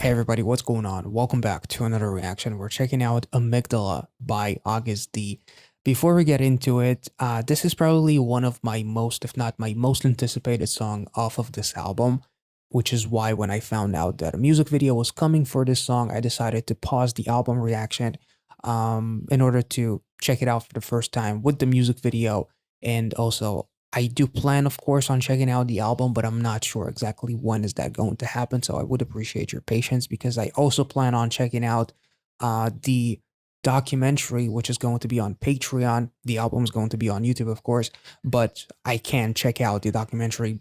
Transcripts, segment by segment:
Hey everybody, what's going on? Welcome back to another reaction. We're checking out Amygdala by Agust. Before we get into it, this is probably one of my most, if not my most anticipated song off of this album, which is why when I found out that a music video was coming for this song, I decided to pause the album reaction in order to check it out for the first time with the music video. And also, I do plan, of course, on checking out the album, but I'm not sure exactly when is that going to happen. So I would appreciate your patience because I also plan on checking out the documentary, which is going to be on Patreon. The album is going to be on YouTube, of course, but I can check out the documentary.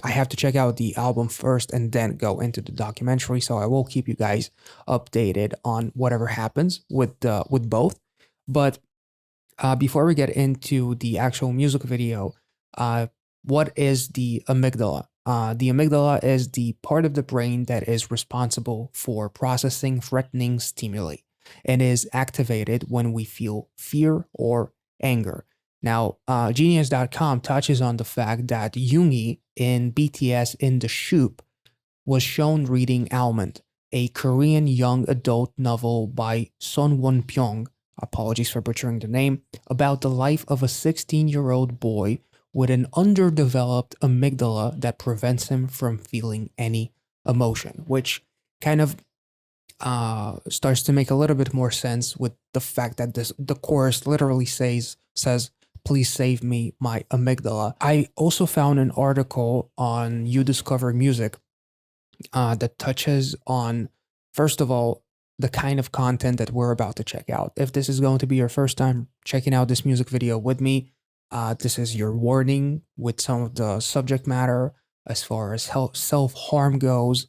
I have to check out the album first and then go into the documentary. So I will keep you guys updated on whatever happens with both. But before we get into the actual music video, what is the amygdala? The amygdala is the part of the brain that is responsible for processing threatening stimuli and is activated when we feel fear or anger. Now, Genius.com touches on the fact that Yoongi in BTS in the Shoop was shown reading Almond, a Korean young adult novel by Son Won-pyong, apologies for butchering the name, about the life of a 16-year-old boy with an underdeveloped amygdala that prevents him from feeling any emotion, which kind of starts to make a little bit more sense with the fact that the chorus literally says, please save me, my amygdala. I also found an article on You Discover Music that touches on, first of all, the kind of content that we're about to check out. If this is going to be your first time checking out this music video with me, this is your warning with some of the subject matter as far as self-harm goes.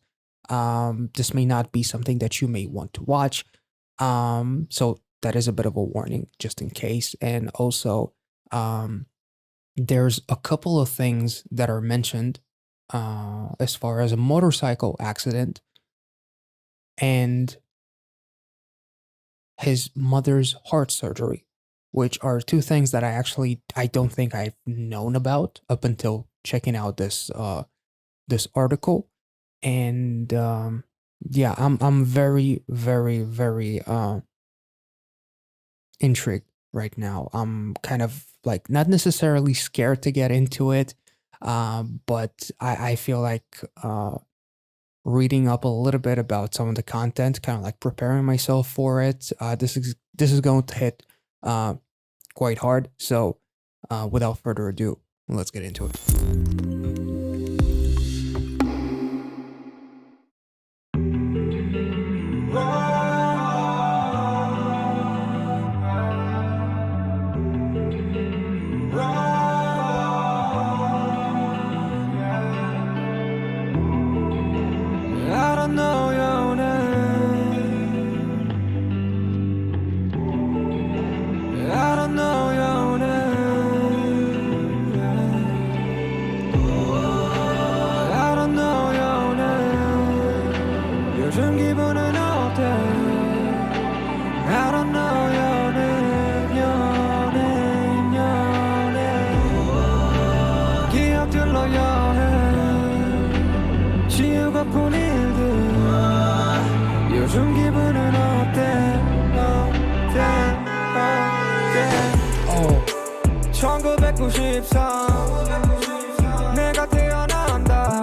This may not be something that you may want to watch. So that is a bit of a warning just in case. And also, there's a couple of things that are mentioned as far as a motorcycle accident and his mother's heart surgery, which are two things that I don't think I've known about up until checking out this article. And yeah, I'm very, very, very intrigued right now. I'm kind of like not necessarily scared to get into it, but I feel like reading up a little bit about some of the content, kind of like preparing myself for it. This is going to hit quite hard. So without further ado, let's get into it. I don't know your name. I don't know your name. I don't know your name. 요즘 기분은 어때? I don't know your name, your name, your name. 기억들로 여행 지우고픈 일들 요즘 기분은 어때? 어때? 1993 내가 태어난다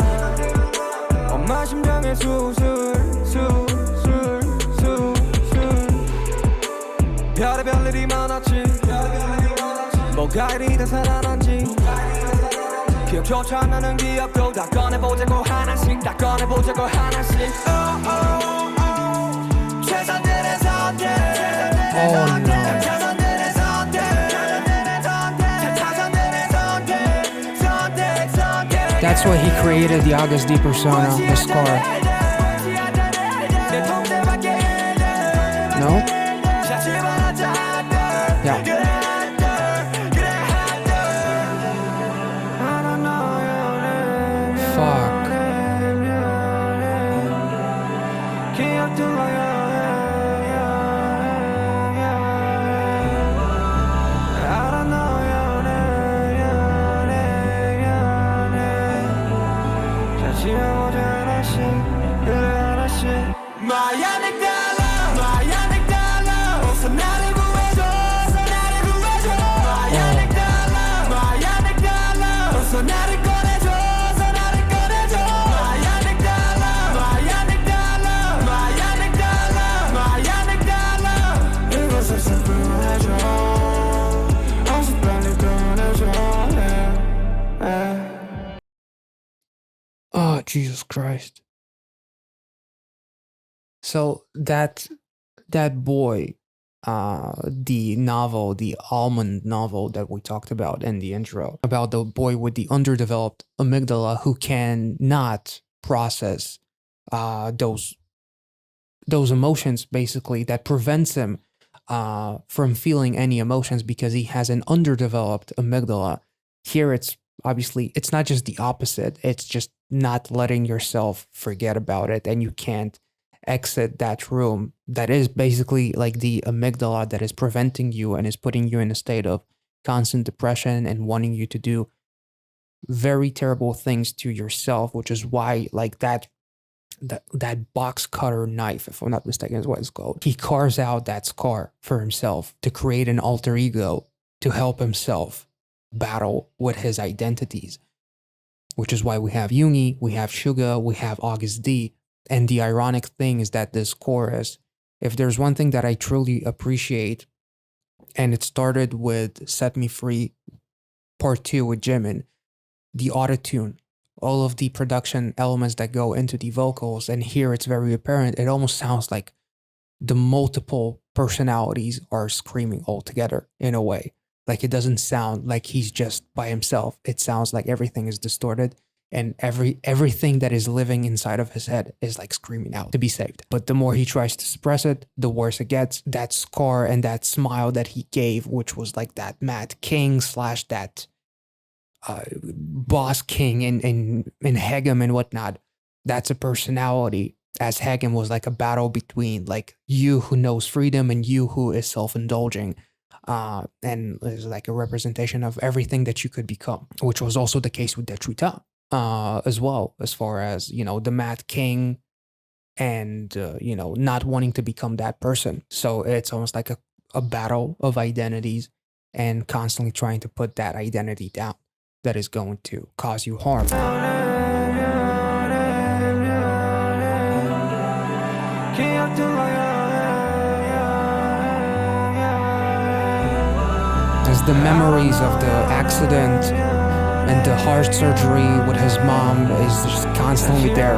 엄마 심장에 수술 별의별 일이 많았지 뭐가 이리 다 살아난지 기억조차 안 나는 기억도 다 꺼내보자고 하나씩 다 꺼내보자고 하나씩 최선들의 선택 최선들의 선택 That's why he created the Agust D persona, the scar. No? Yeah. Fuck. 지나오자 하나씩 Jesus Christ. So that boy, the novel, the Almond novel that we talked about in the intro, about the boy with the underdeveloped amygdala who cannot process those emotions, basically, that prevents him from feeling any emotions because he has an underdeveloped amygdala. Here it's obviously, it's not just the opposite, it's just not letting yourself forget about it, and you can't exit that room that is basically like the amygdala that is preventing you and is putting you in a state of constant depression and wanting you to do very terrible things to yourself, which is why like that box cutter knife, if I'm not mistaken, is what it's called. He carves out that scar for himself to create an alter ego to help himself battle with his identities, which is why we have Jungi, we have Suga, we have Agust D. And the ironic thing is that this chorus, if there's one thing that I truly appreciate, and it started with Set Me Free Part 2 with Jimin, the autotune, all of the production elements that go into the vocals, and here it's very apparent, it almost sounds like the multiple personalities are screaming all together in a way. Like it doesn't sound like he's just by himself. It sounds like everything is distorted and everything that is living inside of his head is like screaming out to be saved. But the more he tries to suppress it, the worse it gets. That scar and that smile that he gave, which was like that Mad King / that boss king in Hegem and whatnot, that's a personality, as Hegem was like a battle between like you who knows freedom and you who is self-indulging. And it's like a representation of everything that you could become, which was also the case with Dechuta as well, as far as, you know, the Mad King and, you know, not wanting to become that person. So it's almost like a battle of identities and constantly trying to put that identity down that is going to cause you harm. As the memories of the accident and the heart surgery with his mom is just constantly there,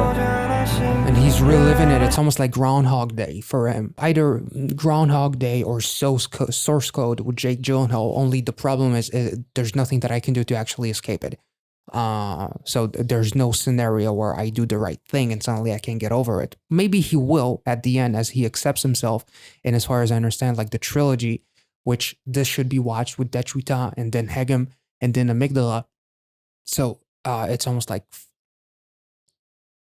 and he's reliving it. It's almost like Groundhog Day for him. Either Groundhog Day or Source Code with Jake Gyllenhaal. Only the problem is there's nothing that I can do to actually escape it. So there's no scenario where I do the right thing and suddenly I can get over it. Maybe he will at the end as he accepts himself. And as far as I understand, like the trilogy, which this should be watched with Dechuta and then Hegem and then Amygdala. So it's almost like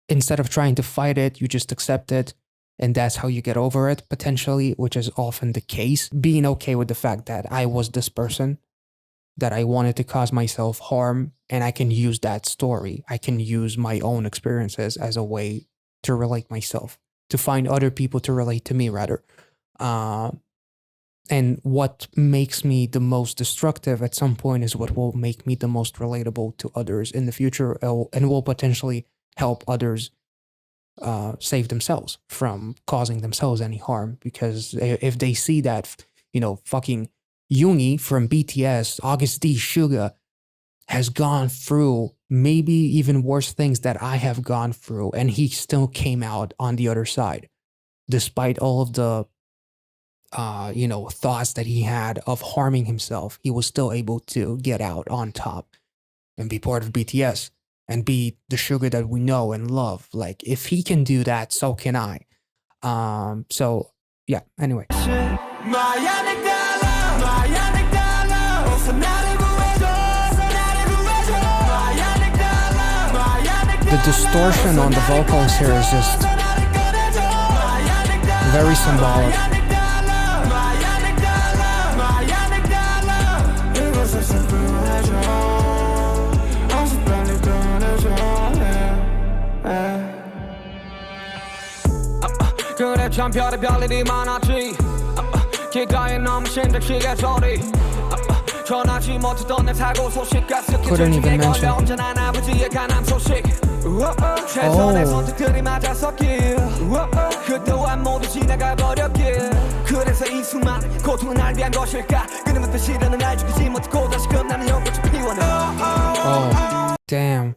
instead of trying to fight it, you just accept it, and that's how you get over it, potentially, which is often the case. Being okay with the fact that I was this person, that I wanted to cause myself harm, and I can use that story. I can use my own experiences as a way to relate myself, to find other people to relate to me, rather. And what makes me the most destructive at some point is what will make me the most relatable to others in the future, and will potentially help others save themselves from causing themselves any harm. Because if they see that, you know, fucking Jungi from BTS, Agust D, Suga, has gone through maybe even worse things that I have gone through, and he still came out on the other side, despite all of the you know, thoughts that he had of harming himself, he was still able to get out on top and be part of BTS and be the Suga that we know and love. Like, if he can do that, so can I. So yeah, anyway. The distortion on the vocals here is just very symbolic. 그래 참 별의별 일이 많았지 길가에 넘친 득시의 소리 전하지 못했던 내 사고 소식과 스키줄기에 걸려 언제나 아버지의 가난 소식 최선의 선택들이 맞아섰길 그 또한 모두 지나가 버렸길 그래서 이 수많은 고통은 날 위한 것일까 끊임없던 시련은 날 죽이지 못하고 다시금 나는 연꽃을 피워내 Damn.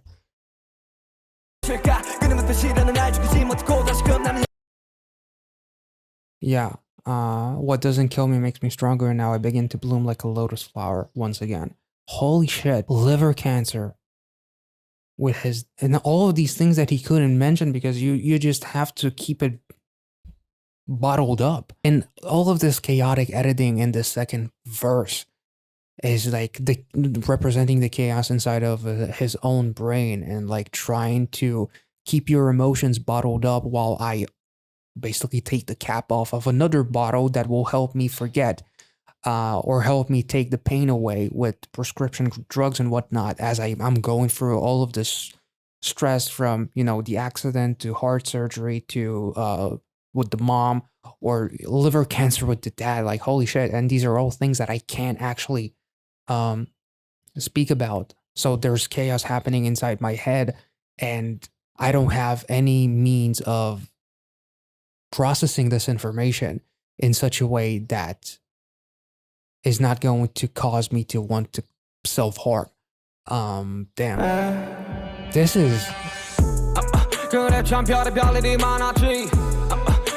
Yeah. What doesn't kill me makes me stronger, and now I begin to bloom like a lotus flower once again. Holy shit. Liver cancer. With his and all of these things that he couldn't mention because you just have to keep it bottled up. And all of this chaotic editing in the second verse is like the representing the chaos inside of his own brain and like trying to keep your emotions bottled up while I basically take the cap off of another bottle that will help me forget or help me take the pain away with prescription drugs and whatnot as I'm going through all of this stress from, you know, the accident to heart surgery to with the mom or liver cancer with the dad. Like, holy shit. And these are all things that I can't actually speak about. So there's chaos happening inside my head and I don't have any means of processing this information in such a way that is not going to cause me to want to self-harm. Damn. This is 그래 참 별의별일이 많았지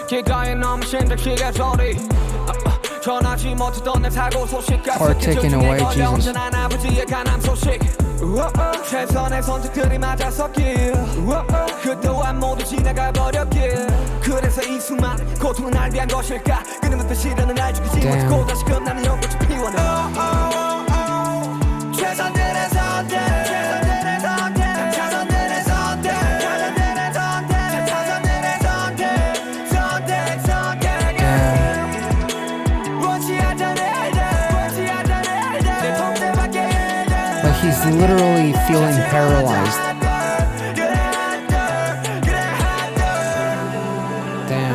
길가에 너무 신들키게 저리 전하지 못했던 내 사고 소식과 heart taken away, Jesus. 아버지의 간암 소식 최선의 선택들이 맞아섰길 그 또한 모두 지나가 버렸길 그래서 이 수많은 고통은 날 위한 것일까 끊임없는 시련은 날 죽이지 못하고 다시금 나는 연꽃을 피워내 최선들의 선택 최선들의 선택 최선들의 선택 최선들의 선택 최선들의 선택 선택 원치 않던 일들 원치 않던 일들 내 통제밖에 like he's literally feeling paralyzed. Damn.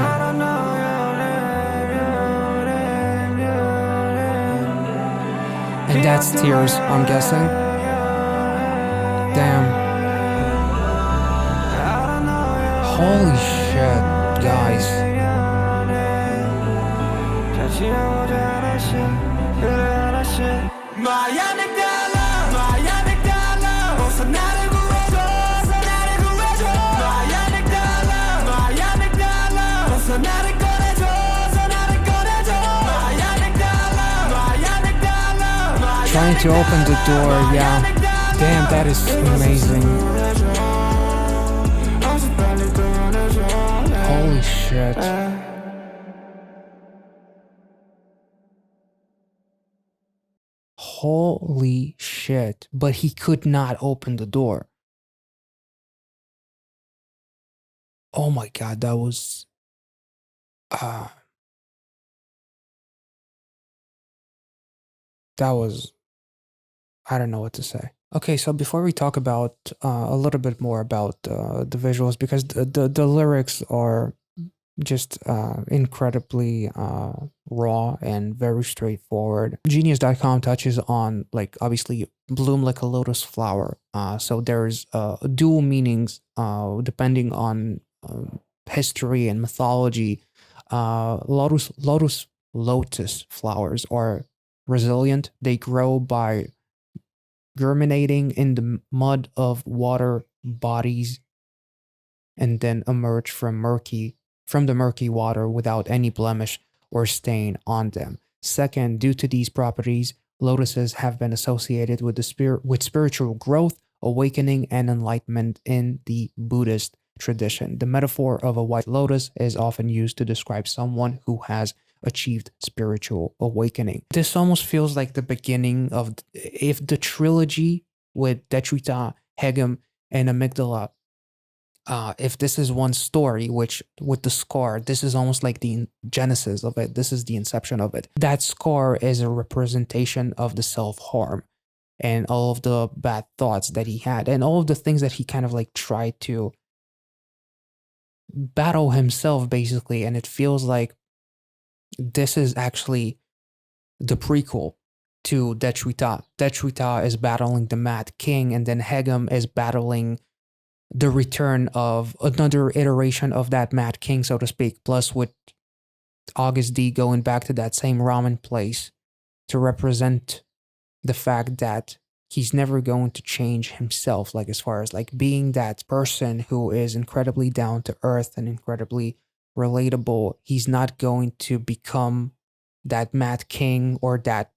And that's tears, I'm guessing. Damn. Holy shit, guys. My Amygdala, my Amygdala, 어서 나를 구해줘, 어서 나를 구해줘. My Amygdala, my Amygdala, 어서 나를 꺼내줘, 어서 나를 꺼내줘. My Amygdala, my Amygdala, my Trying to open the door, yeah. Damn, that is amazing. Holy shit. Holy shit. But he could not open the door. Oh my god, that was I don't know what to say. Okay, so before we talk about a little bit more about the visuals, because the lyrics are just incredibly raw and very straightforward. Genius.com touches on, like, obviously bloom like a lotus flower. So there's dual meanings depending on history and mythology. Lotus flowers are resilient. They grow by germinating in the mud of water bodies and then emerge from the murky water without any blemish or stain on them. Second, due to these properties, lotuses have been associated with spiritual growth, awakening, and enlightenment in the Buddhist tradition. The metaphor of a white lotus is often used to describe someone who has achieved spiritual awakening. This almost feels like the beginning of, if the trilogy with Detrita, Hegem, and Amygdala, if this is one story, which with the scar, this is almost like the genesis of it. This is the inception of it. That scar is a representation of the self-harm and all of the bad thoughts that he had and all of the things that he kind of like tried to battle himself, basically. And it feels like this is actually the prequel to Detrita. Detrita is battling the Mad King, and then Hegem is battling the return of another iteration of that Mad King, so to speak, plus with Agust D going back to that same ramen place to represent the fact that he's never going to change himself, like as far as like being that person who is incredibly down to earth and incredibly relatable. He's not going to become that Mad King or that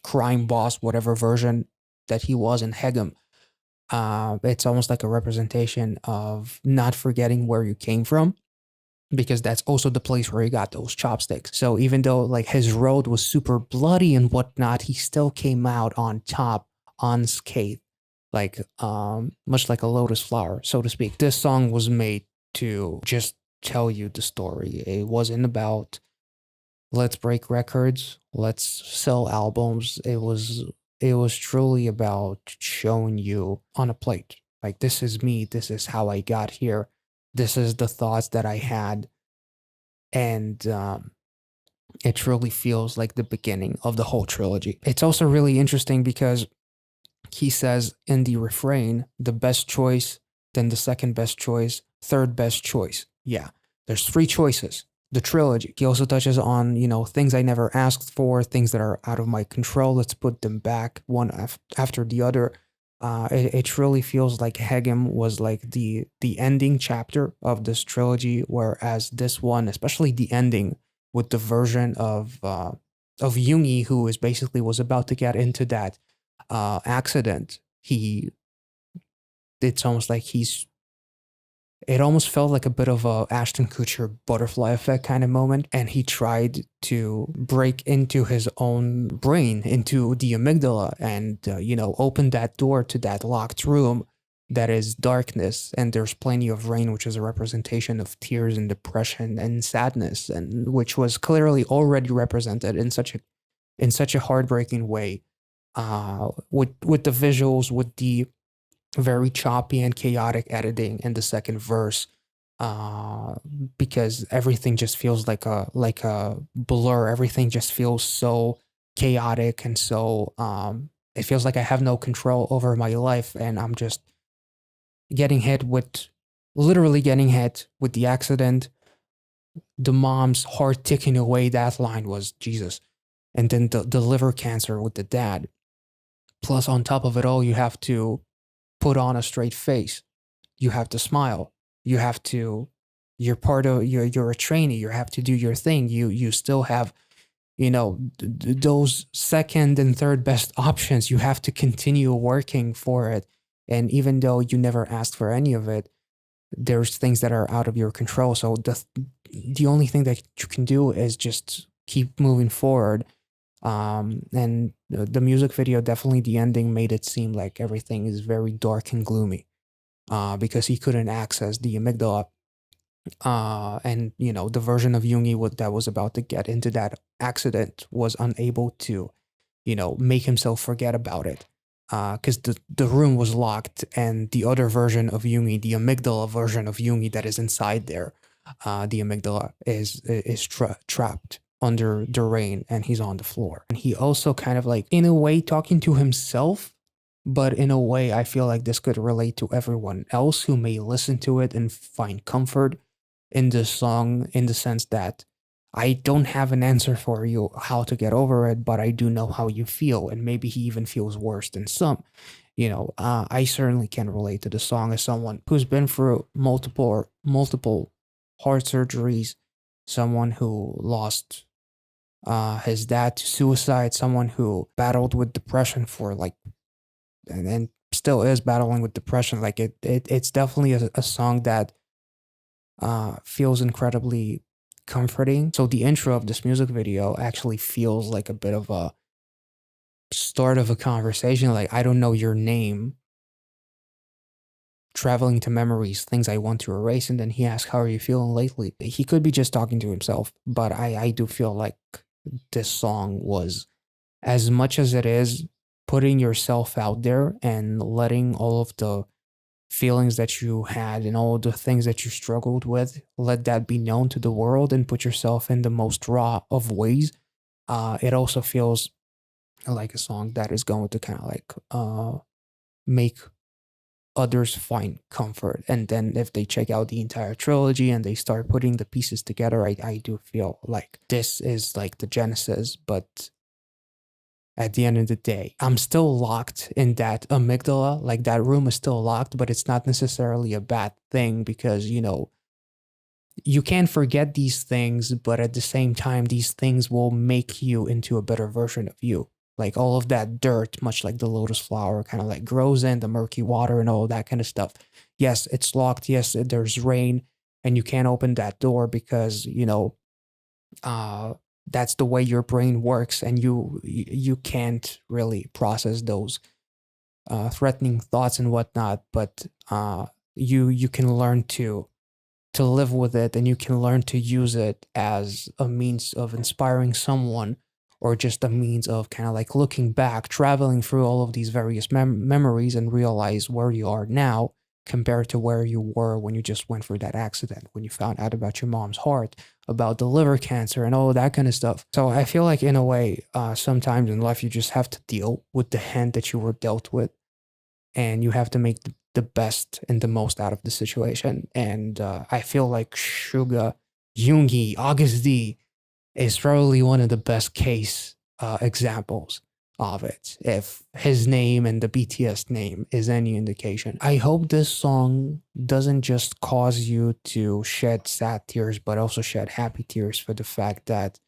crime boss, whatever version that he was in Hegem. It's almost like a representation of not forgetting where you came from, because that's also the place where he got those chopsticks. So even though like his road was super bloody and whatnot, he still came out on top, unscathed, like much like a lotus flower, so to speak. This song was made to just tell you the story. It wasn't about let's break records, let's sell albums. It was truly about showing you on a plate, like, this is me, this is how I got here, this is the thoughts that I had. And it truly feels like the beginning of the whole trilogy. It's also really interesting because he says in the refrain, the best choice, then the second best choice, third best choice. Yeah, there's three choices. The trilogy. He also touches on, things I never asked for, things that are out of my control. Let's put them back one after the other. It truly feels like Hegem was like the ending chapter of this trilogy, whereas this one, especially the ending with the version of Jungi, who is basically was about to get into that accident. It's almost like it almost felt like a bit of a Ashton Kutcher butterfly effect kind of moment, and he tried to break into his own brain, into the amygdala, and open that door to that locked room that is darkness, and there's plenty of rain, which is a representation of tears and depression and sadness, and which was clearly already represented in such a heartbreaking way, with the visuals, with the very choppy and chaotic editing in the second verse, uh because everything just feels like a blur. Everything just feels so chaotic, and so it feels like I have no control over my life, and I'm just literally getting hit with the accident, the mom's heart ticking away. That line was Jesus. And then the liver cancer with the dad. Plus, on top of it all, you have to put on a straight face. You have to smile. You have to. You're part of. You're a trainee. You have to do your thing. You still have, those second and third best options. You have to continue working for it. And even though you never asked for any of it, there's things that are out of your control. So the only thing that you can do is just keep moving forward. And the music video, definitely the ending, made it seem like everything is very dark and gloomy, because he couldn't access the amygdala, and the version of Jungi that was about to get into that accident was unable to make himself forget about it, because the room was locked, and the other version of Jungi, the amygdala version of Jungi that is inside there, the amygdala is trapped under the rain, and he's on the floor. And he also kind of like, in a way, talking to himself, but in a way, I feel like this could relate to everyone else who may listen to it and find comfort in this song, in the sense that I don't have an answer for you how to get over it, but I do know how you feel, and maybe he even feels worse than some. I certainly can relate to the song as someone who's been through multiple heart surgeries, someone who lost his dad to suicide, someone who battled with depression for like, and still is battling with depression. Like it's definitely a song that feels incredibly comforting. So the intro of this music video actually feels like a bit of a start of a conversation. Like, I don't know your name, traveling to memories, things I want to erase. And then he asks, how are you feeling lately? He could be just talking to himself, but I do feel like this song was, as much as it is putting yourself out there and letting all of the feelings that you had and all the things that you struggled with, let that be known to the world and put yourself in the most raw of ways. It also feels like a song that is going to kind of like make others find comfort. And then if they check out the entire trilogy and they start putting the pieces together, I do feel like this is like the genesis, but at the end of the day. I'm still locked in that amygdala, like that room is still locked, but it's not necessarily a bad thing because, you can't forget these things, but at the same time, these things will make you into a better version of you. Like all of that dirt, much like the lotus flower, kind of like grows in the murky water and all that kind of stuff. Yes, it's locked. Yes, there's rain, and you can't open that door because uh, that's the way your brain works, and you can't really process those threatening thoughts and whatnot. But you can learn to live with it, and you can learn to use it as a means of inspiring someone, or just a means of kind of like looking back, traveling through all of these various memories and realize where you are now compared to where you were when you just went through that accident, when you found out about your mom's heart, about the liver cancer and all of that kind of stuff. So I feel like in a way, sometimes in life you just have to deal with the hand that you were dealt with, and you have to make the best and the most out of the situation. And I feel like Suga, Jungi, August D is probably one of the best case examples of it, if his name and the BTS name is any indication. I hope this song doesn't just cause you to shed sad tears, but also shed happy tears for the fact that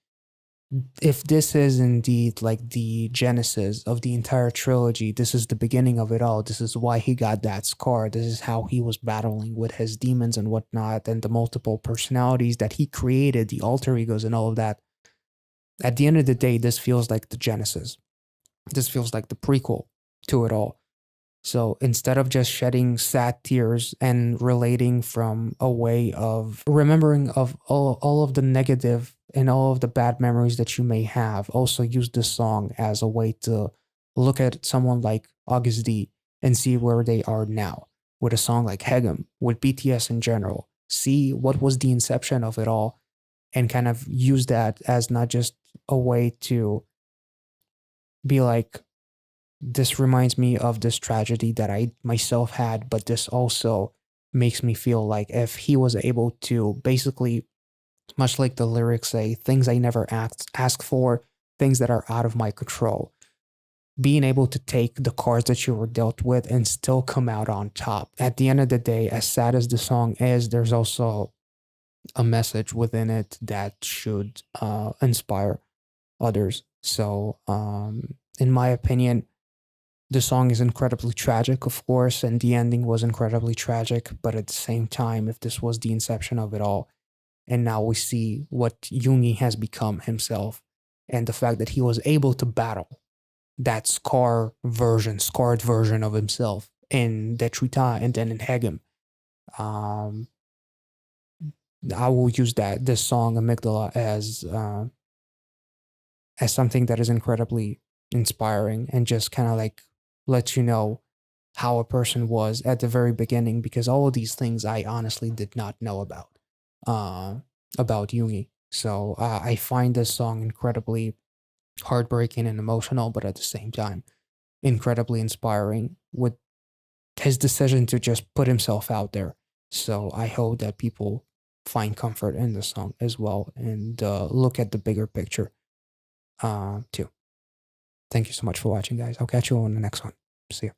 if this is indeed like the genesis of the entire trilogy, this is the beginning of it all. This is why he got that scar. This is how he was battling with his demons and whatnot, and the multiple personalities that he created, the alter egos and all of that. At the end of the day, this feels like the genesis. This feels like the prequel to it all. So instead of just shedding sad tears and relating from a way of remembering of all of the negative and all of the bad memories that you may have, also use this song as a way to look at someone like August D and see where they are now with a song like Hegem, with BTS in general. See what was the inception of it all, and kind of use that as not just a way to be like, this reminds me of this tragedy that I myself had, but this also makes me feel like if he was able to basically, much like the lyrics say, things I never ask for, things that are out of my control, being able to take the cards that you were dealt with and still come out on top. At the end of the day, as sad as the song is, there's also a message within it that should inspire others. So, in my opinion, the song is incredibly tragic, of course, and the ending was incredibly tragic. But at the same time, if this was the inception of it all, and now we see what Jungi has become himself, and the fact that he was able to battle that scarred version of himself in Detrita and then in Hegem, um, I will use this song Amygdala as something that is incredibly inspiring and just kind of like lets you know how a person was at the very beginning, because all of these things I honestly did not know about Jungi. So I find this song incredibly heartbreaking and emotional, but at the same time incredibly inspiring with his decision to just put himself out there. So I hope that people find comfort in the song as well, and look at the bigger picture too. Thank you so much for watching, guys. I'll catch you on the next one. See ya.